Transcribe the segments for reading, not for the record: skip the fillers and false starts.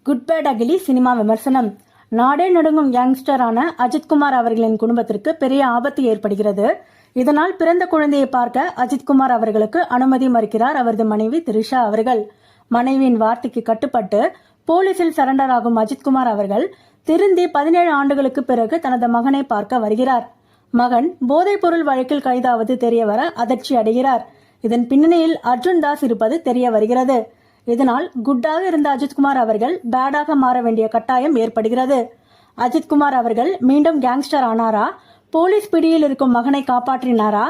Good bad அகிலி cinema விமர்சனம். நாடே நடுங்கும் யங்ஸ்டரான அஜித்குமார் அவர்களின் குடும்பத்திற்கு பெரிய ஆபத்து ஏற்படுகிறது. இதனால் பிறந்த குழந்தையை பார்க்க அஜித்குமார் அவர்களுக்கு அனுமதி மறுக்கிறார் அவரது மனைவி திரிஷா அவர்கள். மனைவியின் வார்த்தைக்கு கட்டுப்பட்டு போலீசில் சரண்டர் ஆகும் அஜித்குமார் அவர்கள் திருந்தி 17 ஆண்டுகளுக்கு பிறகு தனது மகனை பார்க்க வருகிறார். மகன் போதைப் பொருள் வழக்கில் கைதாவது தெரியவர அதிர்ச்சி அடைகிறார். இதன் பின்னணியில் அர்ஜுன் தாஸ் இருப்பது தெரிய வருகிறது. இதனால் குட்டாக இருந்த அஜித்குமார் அவர்கள் பேடாக மாற வேண்டிய கட்டாயம் ஏற்படுகிறது. அஜித்குமார் அவர்கள் மீண்டும் கேங்ஸ்டர் ஆனாரா? போலீஸ் பிடியில் இருக்கும் மகனை காப்பாற்றினாரா?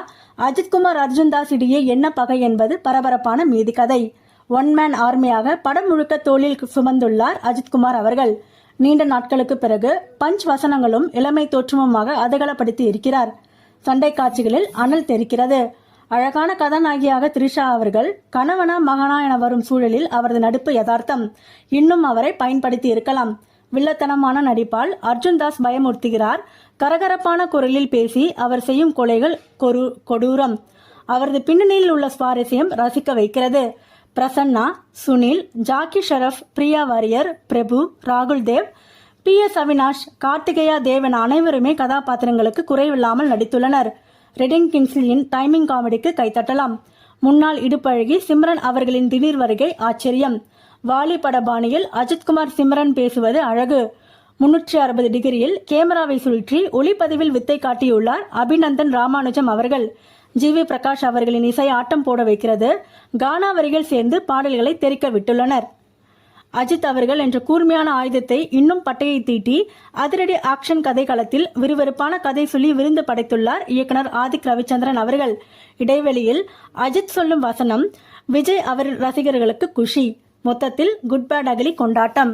அஜித்குமார் அர்ஜுன் தாஸ் இடையே என்ன பகை என்பது பரபரப்பான மீதி கதை. ஒன் மேன் ஆர்மியாக படம் முழுக்க தோளில் சுமந்துள்ளார் அஜித்குமார் அவர்கள். நீண்ட நாட்களுக்கு பிறகு பஞ்ச் வசனங்களும் இளமை தோற்றமுமாக அதகலப்படுத்தி இருக்கிறார். சண்டை காட்சிகளில் அனல் தெரிக்கிறது. அழகான கதாநாயகியாக திரிஷா அவர்கள் கணவனா மகனா என வரும் சூழலில் அவரது நடிப்பு யதார்த்தம். இன்னும் அவரை பயன்படுத்தி இருக்கலாம். வில்லத்தனமான நடிப்பால் அர்ஜுன் தாஸ் பயமுறுத்துகிறார். கரகரப்பான குரலில் பேசி அவர் செய்யும் கொலைகள் கொடூரம். அவரது பின்னணியில் உள்ள சுவாரஸ்யம் ரசிக்க வைக்கிறது. பிரசன்னா, சுனில், ஜாக்கி ஷெரப், பிரியா வாரியர், பிரபு, ராகுல் தேவ், PS அவினாஷ், கார்த்திகேயா தேவ் என அனைவருமே கதாபாத்திரங்களுக்கு குறைவில்லாமல் நடித்துள்ளனர். ரெடிங் கிங்ஸ்லியின் டைமிங் காமெடிக்கு கைத்தட்டலாம். முன்னாள் இடுப்பழகி சிம்ரன் அவர்களின் திடீர் வருகை ஆச்சரியம். வாலி பட பாணியில் அஜித்குமார் சிம்ரன் பேசுவது அழகு. 360 டிகிரியில் கேமராவை சுழற்றி ஒளிப்பதிவில் வித்தை காட்டியுள்ளார் அபிநந்தன் ராமானுஜம் அவர்கள். GV பிரகாஷ் அவர்களின் இசை ஆட்டம் போட வைக்கிறது. கானா வரிகள் சேர்ந்து பாடல்களை தெரிக்க விட்டுள்ளனர். அஜித் அவர்கள் என்ற கூர்மையான ஆயுதத்தை இன்னும் பட்டையை தீட்டி அதிரடி ஆக்ஷன் கதை களத்தில் விறுவிறுப்பான கதை சொல்லி விருந்து படைத்துள்ளார் இயக்குனர் ஆதிக் ரவிச்சந்திரன் அவர்கள். இடைவெளியில் அஜித் சொல்லும் வசனம் விஜய் அவர் ரசிகர்களுக்கு குஷி. மொத்தத்தில் குட் பேட் அகிலி கொண்டாட்டம்.